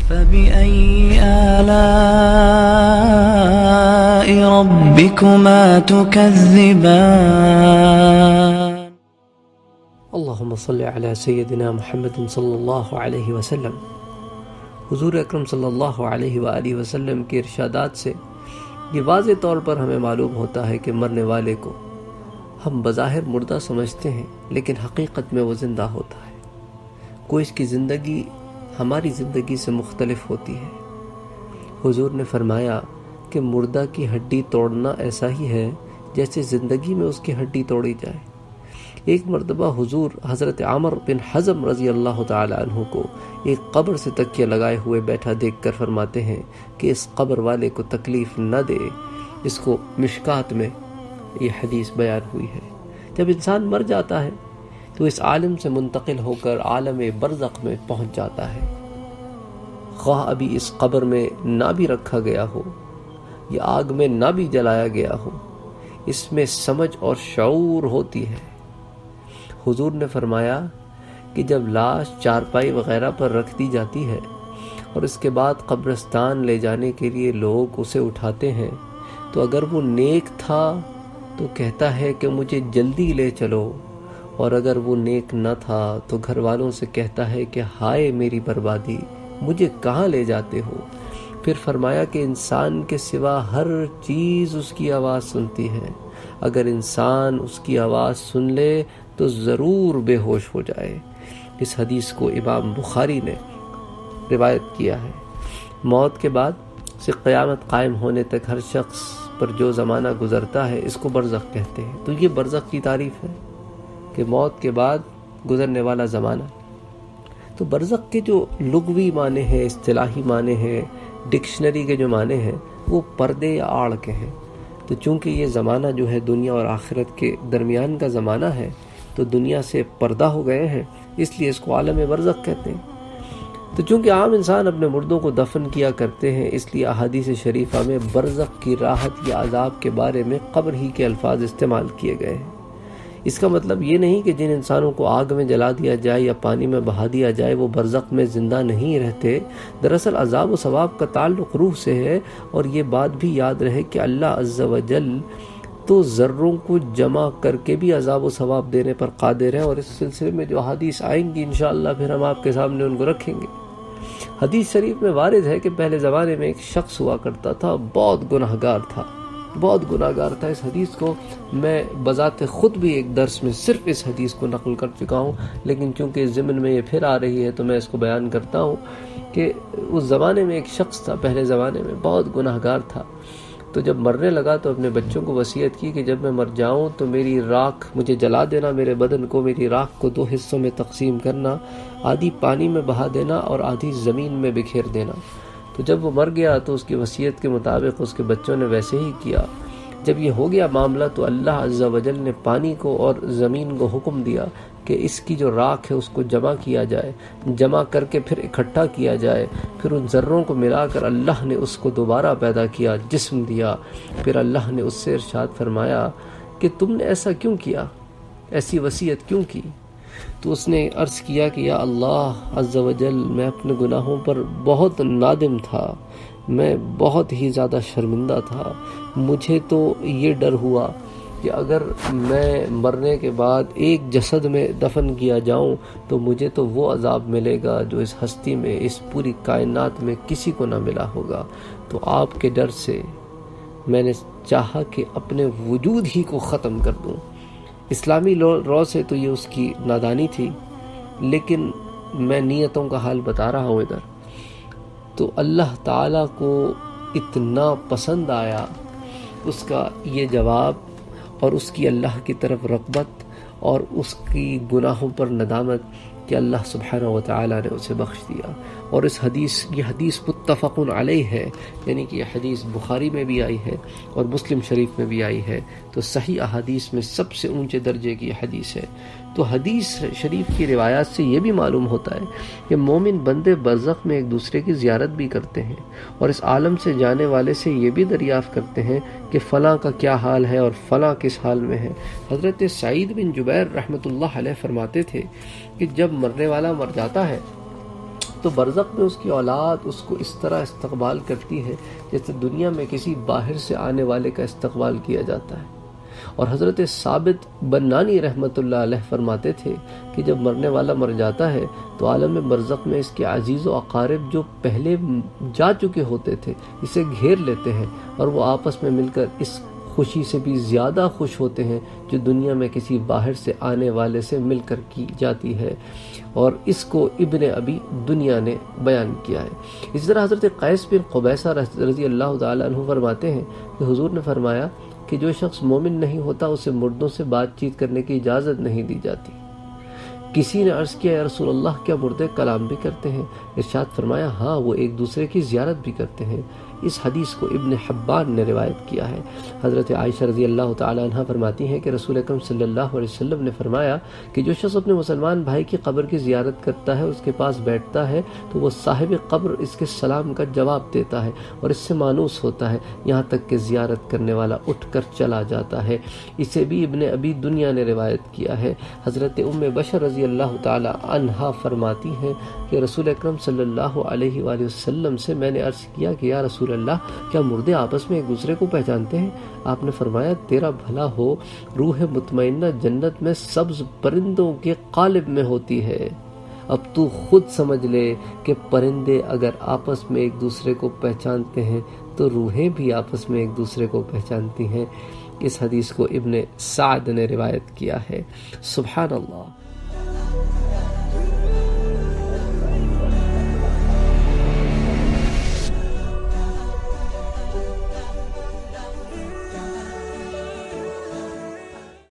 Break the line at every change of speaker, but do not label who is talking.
فبأي آلاء ربكما تكذبان
اللہم صلی علی سیدنا محمد صلی اللہ علیہ وسلم۔ حضور اکرم صلی اللہ علیہ وآلہ وسلم کے ارشادات سے یہ واضح طور پر ہمیں معلوم ہوتا ہے کہ مرنے والے کو ہم بظاہر مردہ سمجھتے ہیں، لیکن حقیقت میں وہ زندہ ہوتا ہے۔ کوئی اس کی زندگی ہماری زندگی سے مختلف ہوتی ہے۔ حضور نے فرمایا کہ مردہ کی ہڈی توڑنا ایسا ہی ہے جیسے زندگی میں اس کی ہڈی توڑی جائے۔ ایک مرتبہ حضور حضرت عامر بن حزم رضی اللہ تعالی عنہ کو ایک قبر سے تکیہ لگائے ہوئے بیٹھا دیکھ کر فرماتے ہیں کہ اس قبر والے کو تکلیف نہ دے۔ اس کو مشکات میں یہ حدیث بیان ہوئی ہے۔ جب انسان مر جاتا ہے تو اس عالم سے منتقل ہو کر عالم برزخ میں پہنچ جاتا ہے۔ خواہ ابھی اس قبر میں نہ بھی رکھا گیا ہو یا آگ میں نہ بھی جلایا گیا ہو، اس میں سمجھ اور شعور ہوتی ہے۔ حضور نے فرمایا کہ جب لاش چارپائی وغیرہ پر رکھ دی جاتی ہے اور اس کے بعد قبرستان لے جانے کے لیے لوگ اسے اٹھاتے ہیں تو اگر وہ نیک تھا تو کہتا ہے کہ مجھے جلدی لے چلو، اور اگر وہ نیک نہ تھا تو گھر والوں سے کہتا ہے کہ ہائے میری بربادی، مجھے کہاں لے جاتے ہو۔ پھر فرمایا کہ انسان کے سوا ہر چیز اس کی آواز سنتی ہے، اگر انسان اس کی آواز سن لے تو ضرور بے ہوش ہو جائے۔ اس حدیث کو امام بخاری نے روایت کیا ہے۔ موت کے بعد سے قیامت قائم ہونے تک ہر شخص پر جو زمانہ گزرتا ہے اس کو برزخ کہتے ہیں۔ تو یہ برزخ کی تعریف ہے کہ موت کے بعد گزرنے والا زمانہ۔ تو برزخ کے جو لغوی معنی ہیں، اصطلاحی معنی ہیں، ڈکشنری کے جو معنی ہیں، وہ پردے یا آڑ کے ہیں۔ تو چونکہ یہ زمانہ جو ہے دنیا اور آخرت کے درمیان کا زمانہ ہے، تو دنیا سے پردہ ہو گئے ہیں، اس لیے اس کو عالم برزخ کہتے ہیں۔ تو چونکہ عام انسان اپنے مردوں کو دفن کیا کرتے ہیں، اس لیے احادیث شریفہ میں برزخ کی راحت یا عذاب کے بارے میں قبر ہی کے الفاظ استعمال کیے گئے ہیں۔ اس کا مطلب یہ نہیں کہ جن انسانوں کو آگ میں جلا دیا جائے یا پانی میں بہا دیا جائے وہ برزخ میں زندہ نہیں رہتے۔ دراصل عذاب و ثواب کا تعلق روح سے ہے، اور یہ بات بھی یاد رہے کہ اللہ عز و جل تو ذروں کو جمع کر کے بھی عذاب و ثواب دینے پر قادر ہے، اور اس سلسلے میں جو حدیث آئیں گی انشاءاللہ پھر ہم آپ کے سامنے ان کو رکھیں گے۔ حدیث شریف میں وارد ہے کہ پہلے زمانے میں ایک شخص ہوا کرتا تھا، بہت گناہگار تھا۔ اس حدیث کو میں بذات خود بھی ایک درس میں صرف اس حدیث کو نقل کر چکا ہوں، لیکن چونکہ ضمن میں یہ پھر آ رہی ہے تو میں اس کو بیان کرتا ہوں کہ اس زمانے میں ایک شخص تھا، پہلے زمانے میں بہت گناہگار تھا۔ تو جب مرنے لگا تو اپنے بچوں کو وصیت کی کہ جب میں مر جاؤں تو میری راکھ مجھے جلا دینا، میرے بدن کو، میری راکھ کو 2 حصوں میں تقسیم کرنا، آدھی پانی میں بہا دینا اور آدھی زمین میں بکھیر دینا۔ تو جب وہ مر گیا تو اس کی وصیت کے مطابق اس کے بچوں نے ویسے ہی کیا۔ جب یہ ہو گیا معاملہ تو اللہ عز و جل نے پانی کو اور زمین کو حکم دیا کہ اس کی جو راکھ ہے اس کو جمع کیا جائے، جمع کر کے پھر اکٹھا کیا جائے، پھر ان ذروں کو ملا کر اللہ نے اس کو دوبارہ پیدا کیا، جسم دیا۔ پھر اللہ نے اس سے ارشاد فرمایا کہ تم نے ایسا کیوں کیا، ایسی وصیت کیوں کی؟ تو اس نے عرض کیا کہ یا اللہ عز و جل، میں اپنے گناہوں پر بہت نادم تھا، میں بہت ہی زیادہ شرمندہ تھا۔ مجھے تو یہ ڈر ہوا کہ اگر میں مرنے کے بعد ایک جسد میں دفن کیا جاؤں تو مجھے تو وہ عذاب ملے گا جو اس ہستی میں، اس پوری کائنات میں کسی کو نہ ملا ہوگا۔ تو آپ کے ڈر سے میں نے چاہا کہ اپنے وجود ہی کو ختم کر دوں۔ اسلامی رو سے تو یہ اس کی نادانی تھی، لیکن میں نیتوں کا حال بتا رہا ہوں ادھر۔ تو اللہ تعالیٰ کو اتنا پسند آیا اس کا یہ جواب، اور اس کی اللہ کی طرف رغبت اور اس کی گناہوں پر ندامت کہ اللہ سبحانہ و تعالیٰ نے اسے بخش دیا۔ اور یہ حدیث متفق علیہ ہے، یعنی کہ یہ حدیث بخاری میں بھی آئی ہے اور مسلم شریف میں بھی آئی ہے، تو صحیح احادیث میں سب سے اونچے درجے کی حدیث ہے۔ تو حدیث شریف کی روایات سے یہ بھی معلوم ہوتا ہے کہ مومن بندے برزخ میں ایک دوسرے کی زیارت بھی کرتے ہیں، اور اس عالم سے جانے والے سے یہ بھی دریافت کرتے ہیں کہ فلاں کا کیا حال ہے اور فلاں کس حال میں ہے۔ حضرت سعید بن جبیر رحمۃ اللہ علیہ فرماتے تھے کہ جب مرنے والا مر جاتا ہے تو تو برزخ میں اس کی اولاد اس کو اس طرح استقبال کرتی ہے جیسے دنیا میں کسی باہر سے آنے والے کا استقبال کیا جاتا ہے۔ اور حضرت ثابت بنانی رحمۃ اللہ علیہ فرماتے تھے کہ جب مرنے والا مر جاتا ہے تو عالم برزخ میں اس کے عزیز و اقارب جو پہلے جا چکے ہوتے تھے اسے گھیر لیتے ہیں، اور وہ آپس میں مل کر اس خوشی سے بھی زیادہ خوش ہوتے ہیں جو دنیا میں کسی باہر سے آنے والے سے مل کر کی جاتی ہے۔ اور اس کو ابن ابی دنیا نے بیان کیا ہے۔ اسی طرح حضرت قیس بن قبیصہ رضی اللہ تعالیٰ عنہ فرماتے ہیں کہ حضور نے فرمایا کہ جو شخص مومن نہیں ہوتا اسے مردوں سے بات چیت کرنے کی اجازت نہیں دی جاتی۔ کسی نے عرض کیا یا رسول اللہ کیا مردے کلام بھی کرتے ہیں؟ ارشاد فرمایا ہاں، وہ ایک دوسرے کی زیارت بھی کرتے ہیں۔ اس حدیث کو ابن حبان نے روایت کیا ہے۔ حضرت عائشہ رضی اللہ تعالی عنہ فرماتی ہیں کہ رسول اکرم صلی اللہ علیہ وسلم نے فرمایا کہ جو شخص اپنے مسلمان بھائی کی قبر کی زیارت کرتا ہے، اس کے پاس بیٹھتا ہے، تو وہ صاحب قبر اس کے سلام کا جواب دیتا ہے اور اس سے مانوس ہوتا ہے یہاں تک کہ زیارت کرنے والا اٹھ کر چلا جاتا ہے۔ اسے بھی ابن ابی دنیا نے روایت کیا ہے۔ حضرت ام بشر رضی اللہ تعالی عنہا فرماتی ہیں کہ رسول اکرم صلی اللہ علیہ وآلہ وسلم سے میں نے عرض کیا کہ یا رسول اللہ کیا مردے آپس میں ایک دوسرے کو پہچانتے ہیں؟ آپ نے فرمایا تیرا بھلا ہو، روح مطمئنہ جنت میں سبز پرندوں کے قالب میں ہوتی ہے۔ اب تو خود سمجھ لے کہ پرندے اگر آپس میں ایک دوسرے کو پہچانتے ہیں تو روحیں بھی آپس میں ایک دوسرے کو پہچانتی ہیں۔ اس حدیث کو ابن سعد نے روایت کیا ہے۔ سبحان اللہ۔